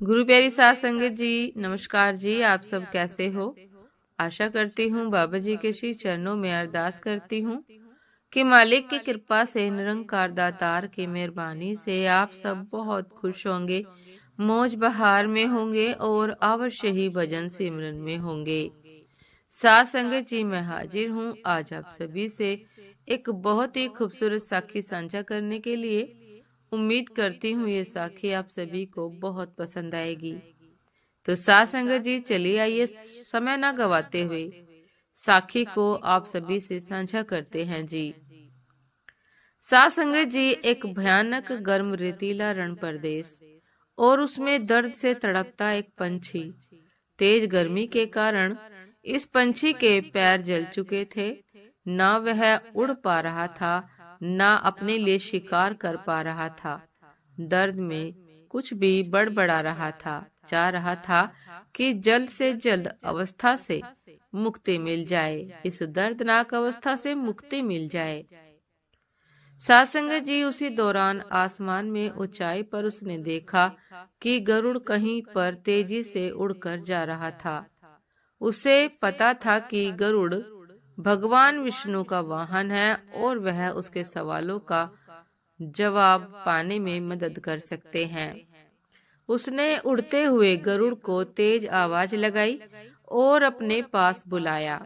गुरु प्यारी साध संगत जी, नमस्कार जी। आप सब कैसे हो? आशा करती हूँ बाबा जी के श्री चरणों में अरदास करती हूँ कि मालिक की कृपा से, निरंकार दातार की मेहरबानी से आप सब बहुत खुश होंगे, मौज बहार में होंगे और अवश्य ही भजन सिमरन में होंगे। साध संगत जी, मैं हाजिर हूँ आज आप सभी से एक बहुत ही खूबसूरत साखी साझा करने के लिए। उम्मीद करती हूँ ये साखी आप सभी को बहुत पसंद आएगी। तो साथ संगत जी, चलिए आइए समय ना गवाते हुए साखी को आप सभी से साझा करते हैं जी। साथ संगत जी, एक भयानक गर्म रेतीला रण प्रदेश और उसमें दर्द से तड़पता एक पंछी। तेज गर्मी के कारण इस पंछी के पैर जल चुके थे। ना वह उड़ पा रहा था, ना अपने लिए शिकार कर पा रहा था। दर्द में कुछ भी बड़बड़ा रहा था, चाह रहा था कि जल्द से जल्द अवस्था से मुक्ति मिल जाए, इस दर्दनाक अवस्था से मुक्ति मिल जाए। सासंग जी, उसी दौरान आसमान में ऊंचाई पर उसने देखा कि गरुड़ कहीं पर तेजी से उड़कर जा रहा था। उसे पता था कि गरुड़ भगवान विष्णु का वाहन है और वह उसके सवालों का जवाब पाने में मदद कर सकते हैं। उसने उड़ते हुए गरुड़ को तेज आवाज लगाई और अपने पास बुलाया।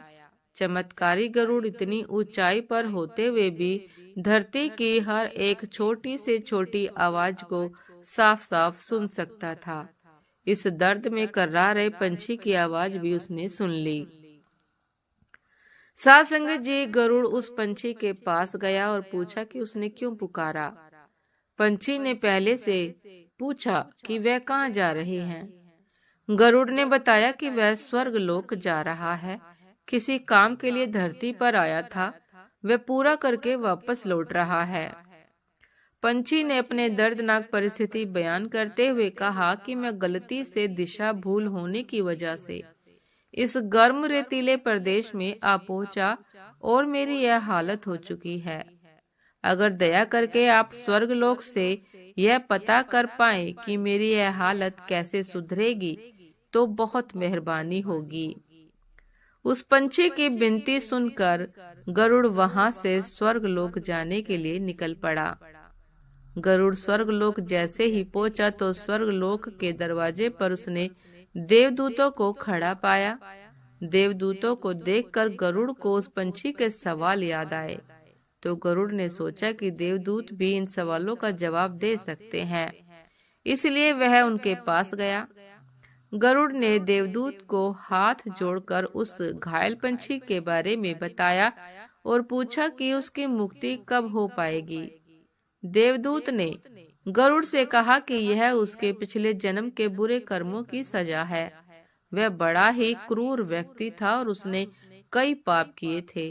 चमत्कारी गरुड़ इतनी ऊंचाई पर होते हुए भी धरती की हर एक छोटी से छोटी आवाज को साफ साफ सुन सकता था। इस दर्द में कर्रा रहे पंछी की आवाज भी उसने सुन ली। साध संगत जी, गरुड़ उस पंछी के पास गया और पूछा कि उसने क्यों पुकारा। पंछी ने पहले से पूछा कि वह कहाँ जा रहे हैं। गरुड़ ने बताया कि वह स्वर्ग लोक जा रहा है, किसी काम के लिए धरती पर आया था, वह पूरा करके वापस लौट रहा है। पंछी ने अपने दर्दनाक परिस्थिति बयान करते हुए कहा कि मैं गलती से दिशा भूल होने की वजह से इस गर्म रेतीले प्रदेश में आ पहुंचा और मेरी यह हालत हो चुकी है। अगर दया करके आप स्वर्गलोक से यह पता कर पाए कि मेरी यह हालत कैसे सुधरेगी तो बहुत मेहरबानी होगी। उस पंछी की विनती सुनकर गरुड़ वहां से स्वर्गलोक जाने के लिए निकल पड़ा। गरुड़ स्वर्गलोक जैसे ही पहुंचा तो स्वर्गलोक के दरवाजे पर उसने देवदूतों को खड़ा पाया। देवदूतों को देखकर गरुड़ को उस पंछी के सवाल याद आए। तो गरुड़ ने सोचा कि देवदूत भी इन सवालों का जवाब दे सकते हैं, इसलिए वह उनके पास गया। गरुड़ ने देवदूत को हाथ जोड़कर उस घायल पंछी के बारे में बताया और पूछा कि उसकी मुक्ति कब हो पाएगी। देवदूत ने गरुड़ से कहा कि यह उसके पिछले जन्म के बुरे कर्मों की सजा है। वह बड़ा ही क्रूर व्यक्ति था और उसने कई पाप किए थे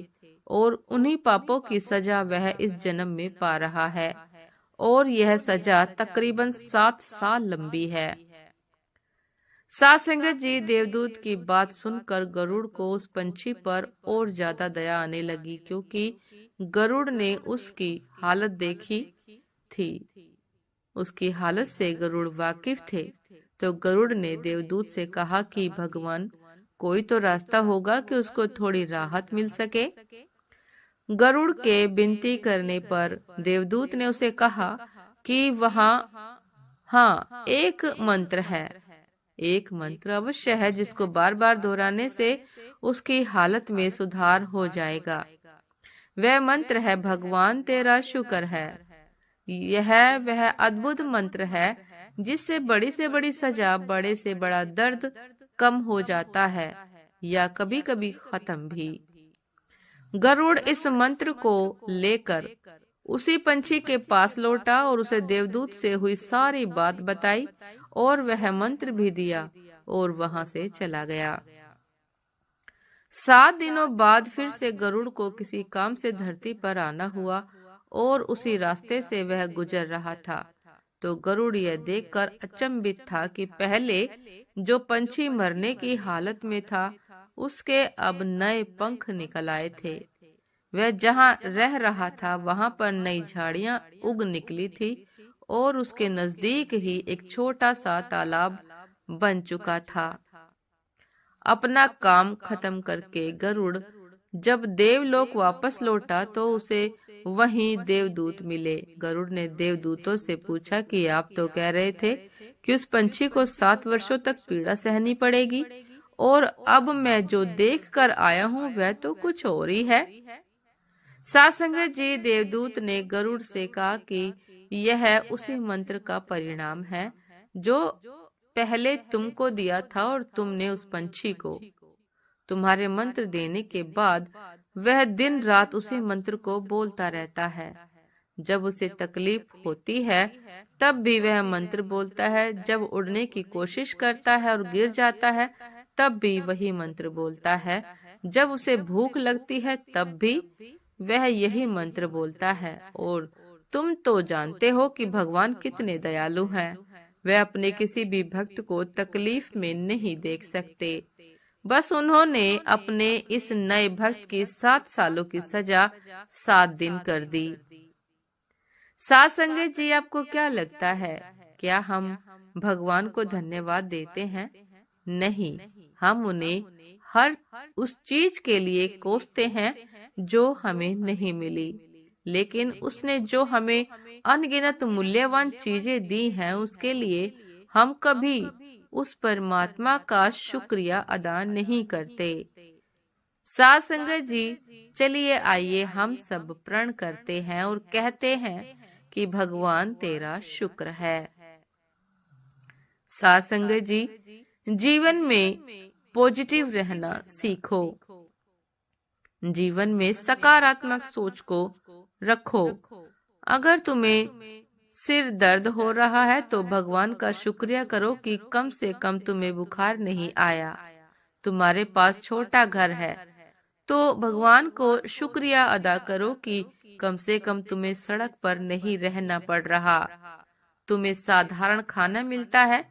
और उन्हीं पापों की सजा वह इस जन्म में पा रहा है और यह सजा तकरीबन 7 साल लंबी है। साध संगत जी, देवदूत की बात सुनकर गरुड़ को उस पंछी पर और ज्यादा दया आने लगी, क्योंकि गरुड़ ने उसकी हालत देखी थी। उसकी हालत से गरुड़ वाकिफ थे। तो गरुड़ ने देवदूत से कहा कि भगवान, कोई तो रास्ता होगा कि उसको थोड़ी राहत मिल सके। गरुड़ के विनती करने पर देवदूत ने उसे कहा कि वहाँ एक मंत्र है, एक मंत्र अवश्य है जिसको बार बार दोहराने से उसकी हालत में सुधार हो जाएगा। वह मंत्र है, भगवान तेरा शुक्र है। यह वह अद्भुत मंत्र है जिससे बड़ी से बड़ी सजा, बड़े से बड़ा दर्द कम हो जाता है या कभी कभी खत्म भी। गरुड़ इस मंत्र को लेकर उसी पंछी के पास लौटा और उसे देवदूत से हुई सारी बात बताई और वह मंत्र भी दिया और वहां से चला गया। 7 दिनों बाद फिर से गरुड़ को किसी काम से धरती पर आना हुआ और उसी रास्ते से वह गुजर रहा था। तो गरुड़ यह देखकर अचंभित था कि पहले जो पंछी मरने की हालत में था, उसके अब नए पंख निकल आए थे। वह जहाँ रह रहा था वहां पर नई झाड़ियां उग निकली थी और उसके नजदीक ही एक छोटा सा तालाब बन चुका था। अपना काम खत्म करके गरुड़ जब देवलोक वापस लौटा तो उसे वहीं देवदूत मिले। गरुड़ ने देवदूतों से पूछा कि आप तो कह रहे थे कि उस पंछी को 7 वर्षों तक पीड़ा सहनी पड़ेगी, और अब मैं जो देख कर आया हूँ वह तो कुछ और ही है। सासंगत जी, देवदूत ने गरुड़ से कहा कि यह उसी मंत्र का परिणाम है जो पहले तुमको दिया था, और तुमने उस पंछी को। तुम्हारे मंत्र देने के बाद वह दिन रात उसी मंत्र को बोलता रहता है। जब उसे तकलीफ होती है तब भी वह मंत्र बोलता है, जब उड़ने की कोशिश करता है और गिर जाता है तब भी वही मंत्र बोलता है, जब उसे भूख लगती है तब भी वह यही मंत्र बोलता है। और तुम तो जानते हो कि भगवान कितने दयालु हैं। वह अपने किसी भी भक्त को तकलीफ में नहीं देख सकते। बस उन्होंने अपने इस नए भक्त की 7 सालों की सजा 7 दिन कर दी। साथ संगत जी, आपको क्या लगता है, क्या हम भगवान को धन्यवाद देते हैं? नहीं, हम उन्हें हर उस चीज के लिए कोसते हैं जो हमें नहीं मिली। लेकिन उसने जो हमें अनगिनत मूल्यवान चीजें दी हैं, उसके लिए हम कभी उस परमात्मा का शुक्रिया अदा नहीं करते। साथ संगत जी, चलिए आइए हम सब प्रण करते हैं और कहते हैं कि भगवान तेरा शुक्र है। साथ संगत जी, जीवन में पॉजिटिव रहना सीखो। जीवन में सकारात्मक सोच को रखो। अगर तुम्हें सिर दर्द हो रहा है तो भगवान का शुक्रिया करो कि कम से कम तुम्हें बुखार नहीं आया। तुम्हारे पास छोटा घर है तो भगवान को शुक्रिया अदा करो कि कम से कम तुम्हें सड़क पर नहीं रहना पड़ रहा। तुम्हें साधारण खाना मिलता है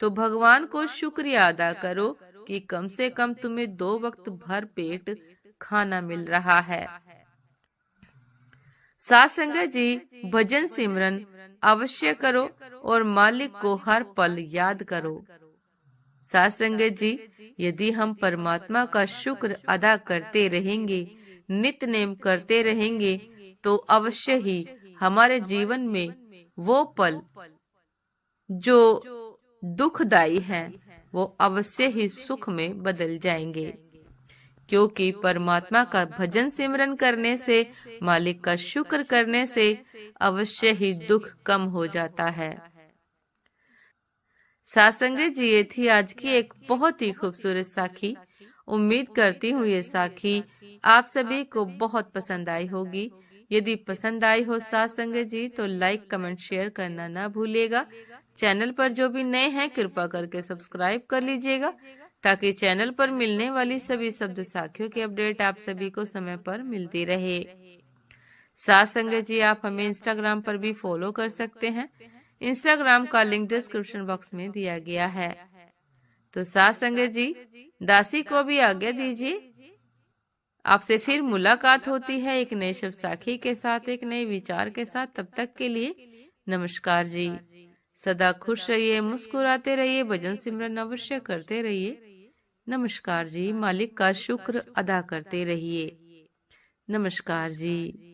तो भगवान को शुक्रिया अदा करो कि कम से कम तुम्हें 2 वक्त भर पेट खाना मिल रहा है। साथ संगत जी, भजन सिमरन अवश्य करो और मालिक को हर पल याद करो। साथ संगत जी, यदि हम परमात्मा का शुक्र अदा करते रहेंगे, नित्य नेम करते रहेंगे, तो अवश्य ही हमारे जीवन में वो पल जो दुखदाई हैं, वो अवश्य ही सुख में बदल जाएंगे। क्योंकि परमात्मा का भजन सिमरन करने से, मालिक का शुक्र करने से अवश्य ही दुख कम हो जाता है। सासंगत जी, ये थी आज की एक बहुत ही खूबसूरत साखी। उम्मीद करती हूँ ये साखी आप सभी को बहुत पसंद आई होगी। यदि पसंद आई हो साथ संगत जी तो लाइक कमेंट शेयर करना ना भूलिएगा। चैनल पर जो भी नए हैं कृपा करके सब्सक्राइब कर लीजिएगा ताकि चैनल पर मिलने वाली सभी शब्द साखियों की अपडेट आप सभी को समय पर मिलती रहे। साथ संगत जी, आप हमें इंस्टाग्राम पर भी फॉलो कर सकते हैं। इंस्टाग्राम का लिंक डिस्क्रिप्शन बॉक्स में दिया गया है। तो साथ संगत जी, दासी को भी आज्ञा दीजिए। आपसे फिर मुलाकात होती है एक नए शब्द साखी के साथ, एक नए विचार के साथ। तब तक के लिए नमस्कार जी। सदा खुश रहिए, मुस्कुराते रहिए, भजन सिमरन अवश्य करते रहिए। नमस्कार जी। मालिक का शुक्र अदा करते रहिए। नमस्कार जी।